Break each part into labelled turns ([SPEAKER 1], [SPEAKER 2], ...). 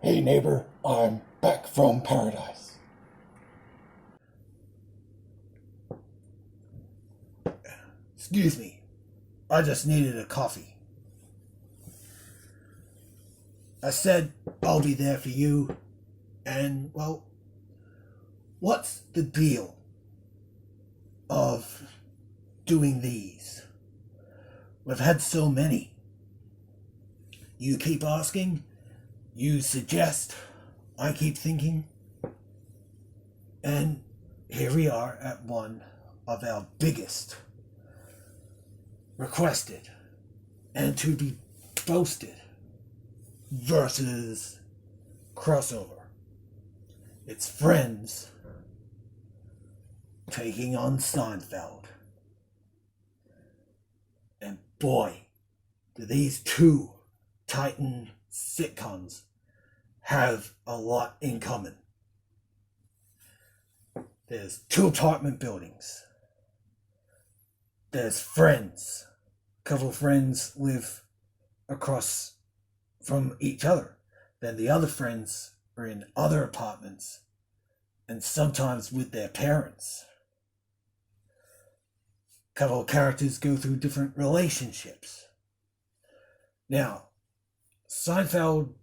[SPEAKER 1] Hey neighbor, I'm back from paradise. Excuse me, I just needed a coffee. I said I'll be there for you, and well, what's the deal of doing these? We've had so many. You keep asking, you suggest, I keep thinking, and here we are at one of our biggest requested and to be boasted versus crossover. It's Friends taking on Seinfeld. And boy, do these two Titan sitcoms have a lot in common. There's two apartment buildings. There's friends. A couple of friends live across from each other. Then the other friends are in other apartments and sometimes with their parents. A couple of characters go through different relationships. Now, Seinfeld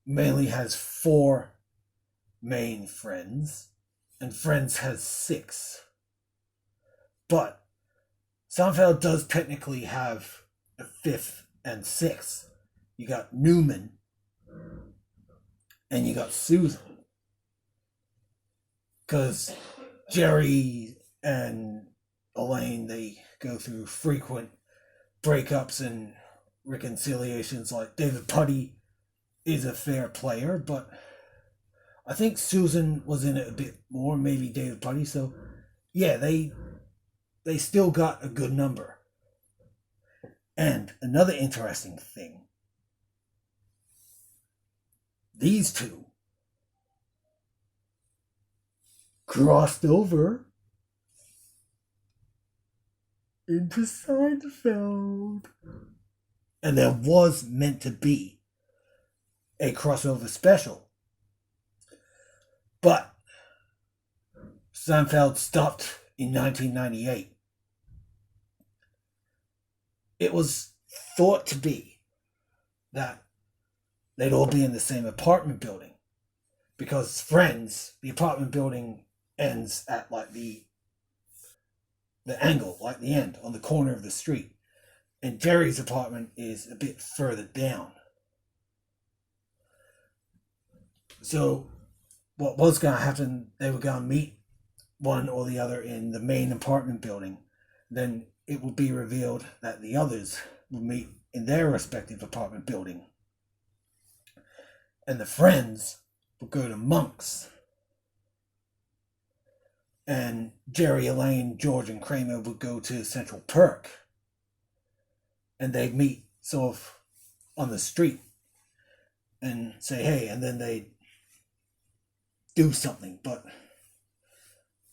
[SPEAKER 1] mainly has 4 main friends, and Friends has 6. But Seinfeld does technically have a 5th and 6th. You got Newman, and you got Susan. Because Jerry and Elaine, they go through frequent breakups and reconciliations. Like David Puddy is a fair player, but I think Susan was in it a bit more, maybe David Puddy. So yeah, they still got a good number. And another interesting thing, these two crossed over into Seinfeld. And there was meant to be a crossover special. But Seinfeld stopped in 1998. It was thought to be that they'd all be in the same apartment building. Because Friends, the apartment building ends at like the angle, like the end, on the corner of the street. And Jerry's apartment is a bit further down. So what was going to happen, they were going to meet one or the other in the main apartment building. Then it would be revealed that the others would meet in their respective apartment building. And the friends would go to Monk's. And Jerry, Elaine, George, and Kramer would go to Central Perk. And they'd meet sort of on the street and say, hey, and then they'd do something. But,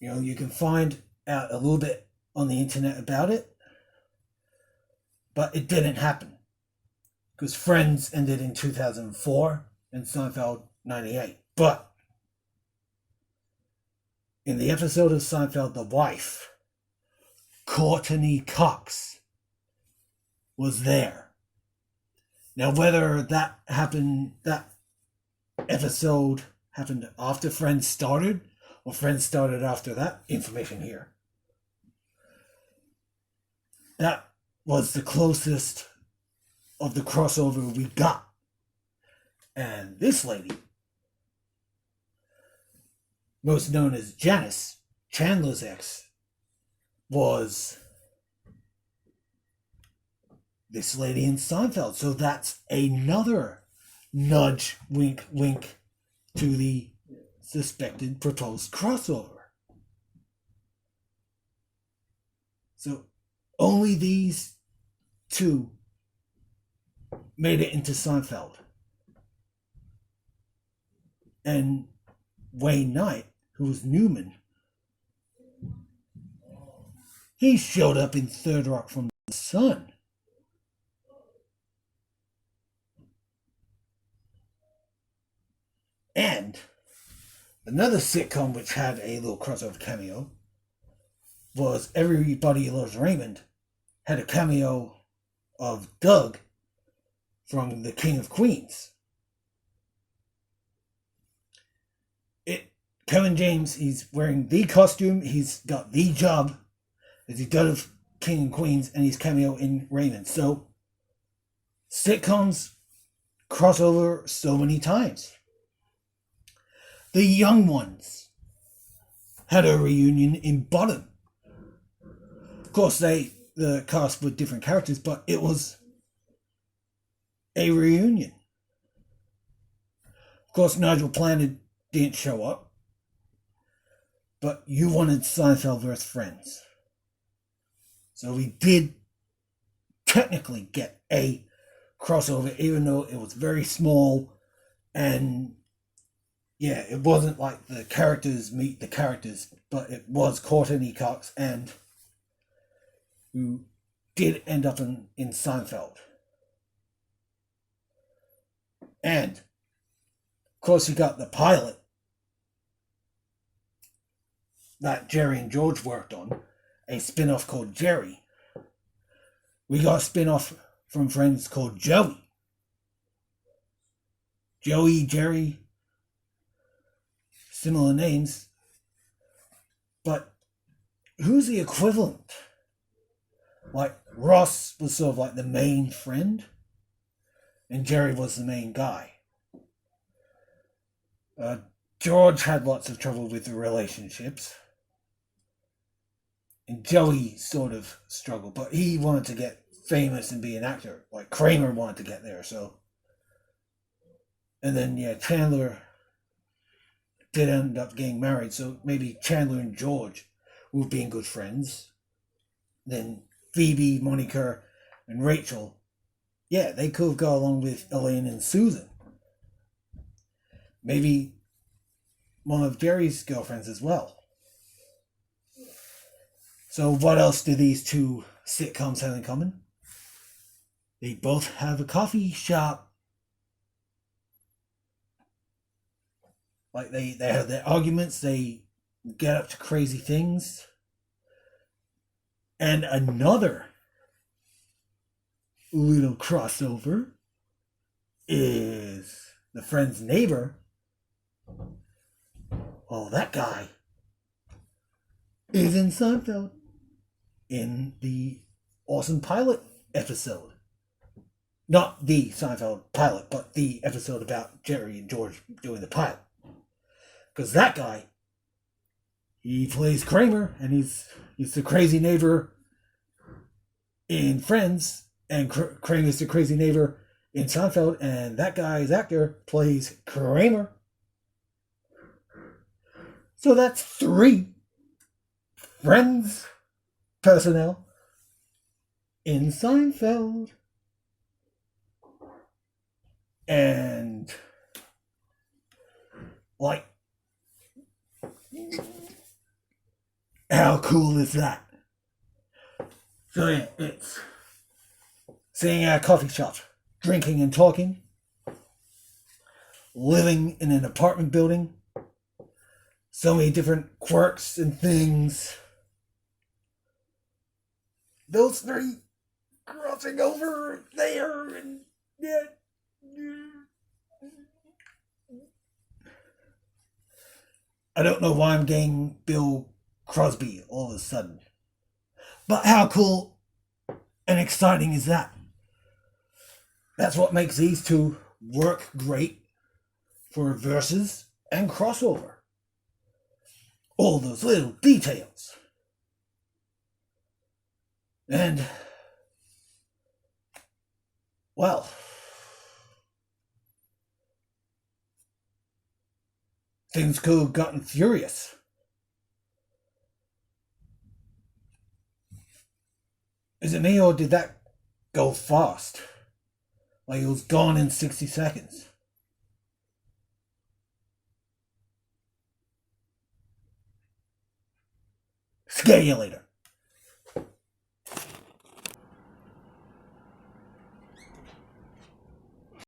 [SPEAKER 1] you know, you can find out a little bit on the internet about it. But it didn't happen. Because Friends ended in 2004 and Seinfeld 98. But in the episode of Seinfeld, the wife, Courtney Cox, was there. Now, whether that episode happened after Friends started, or Friends started after that, information here. That was the closest of the crossover we got. And this lady, most known as Janice, Chandler's ex, was this lady in Seinfeld. So that's another nudge, wink, wink to the suspected proposed crossover. So only these two made it into Seinfeld. And Wayne Knight, who was Newman, he showed up in Third Rock from the Sun. And another sitcom which had a little crossover cameo was Everybody Loves Raymond, had a cameo of Doug from the King of Queens. Kevin James, he's wearing the costume, he's got the job as he does King and Queens, and he's cameo in Raymond. So sitcoms crossover so many times. The Young Ones had a reunion in Bottom. Of course, the cast were different characters, but it was a reunion. Of course, Nigel Planet didn't show up, but you wanted Seinfeld vs. Friends. So we did technically get a crossover, even though it was very small, and yeah, it wasn't like the characters meet the characters, but it was Courtney Cox and who did end up in Seinfeld. And of course you got the pilot that Jerry and George worked on, a spin-off called Jerry. We got a spin-off from Friends called Joey. Joey, Jerry, similar names. But who's the equivalent? Like, Ross was sort of like the main friend, and Jerry was the main guy. George had lots of trouble with the relationships. And Joey sort of struggled, but he wanted to get famous and be an actor. Like Kramer wanted to get there, so. And then, yeah, Chandler did end up getting married, so maybe Chandler and George were being good friends. Then Phoebe, Monica, and Rachel, yeah, they could have gone along with Elaine and Susan. Maybe one of Jerry's girlfriends as well. So what else do these two sitcoms have in common? They both have a coffee shop. Like they have their arguments, they get up to crazy things. And another little crossover is the Friend's neighbor. Oh, that guy is in Seinfeld in the awesome pilot episode. Not the Seinfeld pilot, but the episode about Jerry and George doing the pilot. Because that guy, he plays Kramer, and he's the crazy neighbor in Friends, and Kramer's the crazy neighbor in Seinfeld, and that guy's actor plays Kramer. So that's 3 Friends personnel in Seinfeld. And like, how cool is that? So yeah, it's sitting at a coffee shop, drinking and talking, living in an apartment building, so many different quirks and things. Those 3 crossing over there, and yeah. I don't know why I'm getting Bill Crosby all of a sudden. But how cool and exciting is that? That's what makes these two work great for verses and crossover. All those little details. And, well, things could have gotten furious. Is it me, or did that go fast? Like it was gone in 60 seconds. Scare you later.